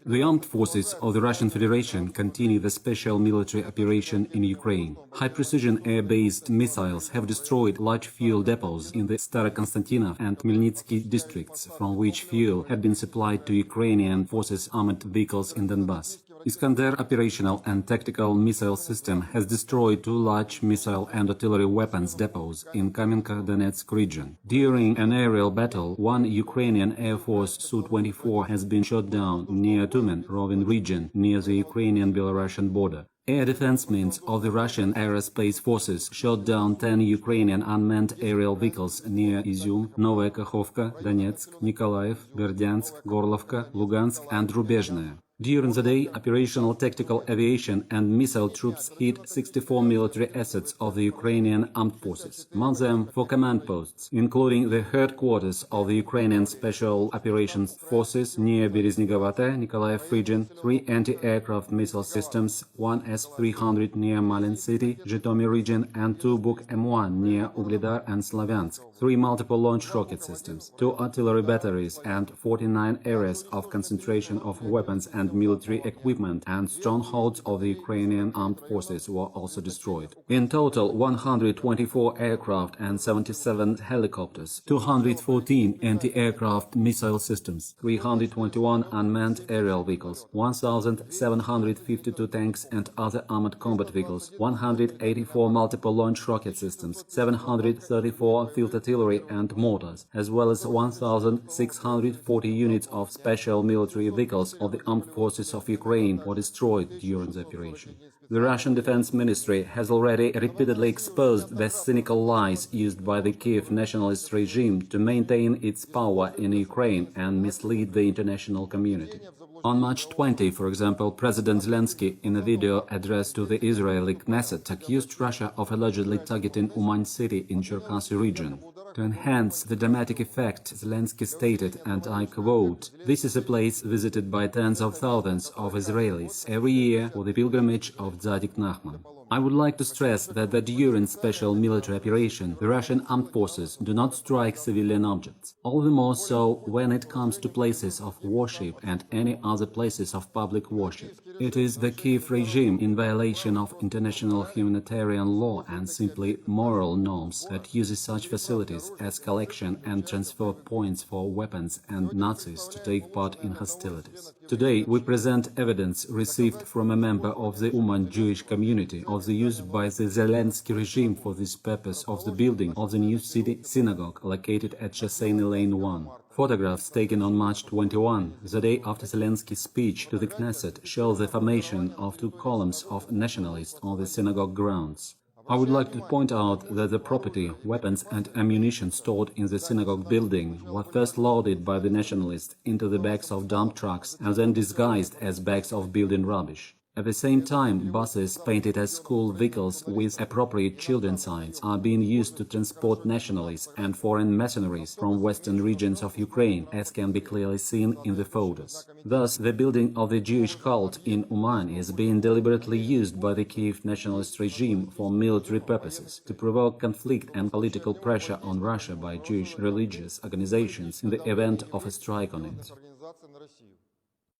The armed forces of the Russian Federation continue the special military operation in Ukraine. High-precision air-based missiles have destroyed large fuel depots in the Starokonstantinov and Khmelnytsky districts, from which fuel had been supplied to Ukrainian forces' armored vehicles in Donbass. Iskander operational and tactical missile system has destroyed 2 large missile and artillery weapons depots in Kamenka-Donetsk region. During an aerial battle, one Ukrainian Air Force Su-24 has been shot down near Tumen, Rovin region, near the Ukrainian-Belarusian border. Air defensemen of the Russian aerospace forces shot down 10 Ukrainian unmanned aerial vehicles near Izyum, Novaya Kakhovka, Donetsk, Nikolaev, Berdyansk, Gorlovka, Lugansk and Rubezhnaya. During the day, operational tactical aviation and missile troops hit 64 military assets of the Ukrainian armed forces, among them 4 command posts, including the headquarters of the Ukrainian Special Operations Forces near Bereznigovata, Nikolaev region, 3 anti-aircraft missile systems, 1 S-300 near Malin City, Zhytomyr region, and 2 Buk M1 near Ugledar and Slavyansk, 3 multiple launch rocket systems, 2 artillery batteries, and 49 areas of concentration of weapons and military equipment and strongholds of the Ukrainian armed forces were also destroyed. In total, 124 aircraft and 77 helicopters, 214 anti-aircraft missile systems, 321 unmanned aerial vehicles, 1,752 tanks and other armored combat vehicles, 184 multiple launch rocket systems, 734 field artillery and mortars, as well as 1,640 units of special military vehicles of the armed forces of Ukraine were destroyed during the operation. The Russian Defense Ministry has already repeatedly exposed the cynical lies used by the Kiev nationalist regime to maintain its power in Ukraine and mislead the international community. On March 20, for example, President Zelensky, in a video addressed to the Israeli Knesset, accused Russia of allegedly targeting Uman city in Cherkasy region. To enhance the dramatic effect, Zelensky stated, and I quote, "This is a place visited by tens of thousands of Israelis every year for the pilgrimage of Tzadik Nachman." I would like to stress that during special military operation, the Russian armed forces do not strike civilian objects, all the more so when it comes to places of worship and any other places of public worship. It is the Kiev regime, in violation of international humanitarian law and simply moral norms, that uses such facilities as collection and transfer points for weapons and Nazis to take part in hostilities. Today, we present evidence received from a member of the Uman Jewish community of the use by the Zelensky regime for this purpose of the building of the new city synagogue located at Chassainy Lane 1. Photographs taken on March 21, the day after Zelensky's speech to the Knesset, show the formation of 2 columns of nationalists on the synagogue grounds. I would like to point out that the property, weapons and ammunition stored in the synagogue building were first loaded by the nationalists into the backs of dump trucks and then disguised as bags of building rubbish. At the same time, buses painted as school vehicles with appropriate children's signs are being used to transport nationalists and foreign mercenaries from western regions of Ukraine, as can be clearly seen in the photos. Thus, the building of the Jewish cult in Uman is being deliberately used by the Kiev nationalist regime for military purposes, to provoke conflict and political pressure on Russia by Jewish religious organizations in the event of a strike on it.